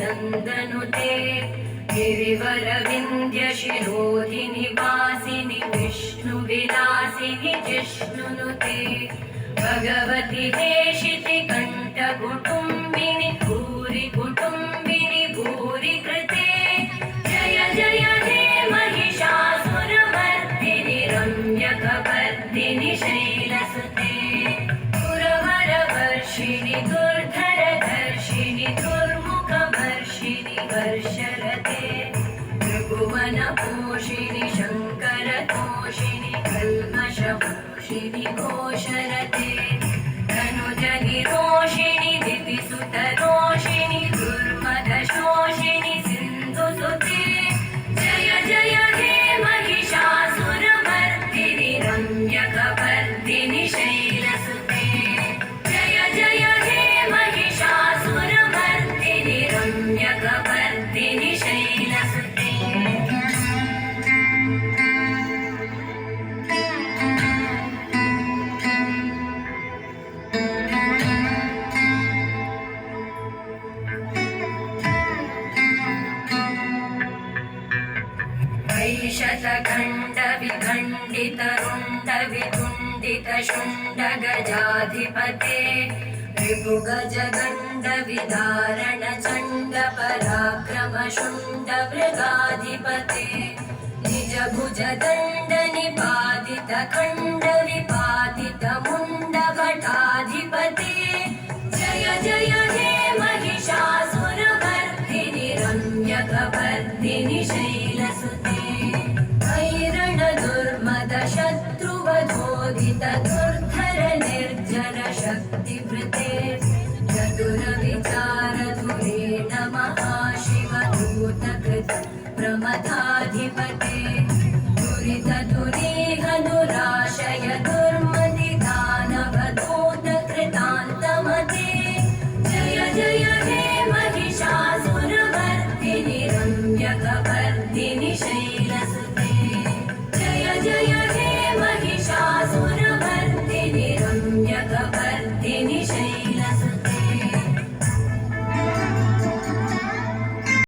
नन्दनुते गिरिवरविन्द्यशिरोधिनि वासिनि विष्णुविलासिनि जिष्णुनुते भगवति हेशिति कण्ठकुटुम्बिनि भूरि कुटुम्बिनि भूरि कृते जय जय हे महिषासुरमर्दिनि रम्यकपर्दिनि शैलसुते सुरवरवर्षिणि दुर्धरधर्षिणि दुर्मुखवर्षिणि वर्षरते त्रिभुवनपोषिणि शङ्करतोषिणि कल्मषपोषिणि घोषरते धनुजनिरोषिणि दितिसुतरोषिणि दुर्मदशोषिणि सिन्धुसुते जय जय हे महिषासुरमर्दिनि रम्यकपर्दिनि शैलसुते जय जय हे महिषासुरमर्दिनि रम्यकपर्दिनि शैलसुते वैशतखण्डविखण्डितरुण्डवितुण्डितशुण्डगजाधिपते रिपुगजगण्डविदारणचण्डपराक्रमशुण्डमृगाधिपते निजभुजदण्डनिपातितखण्ड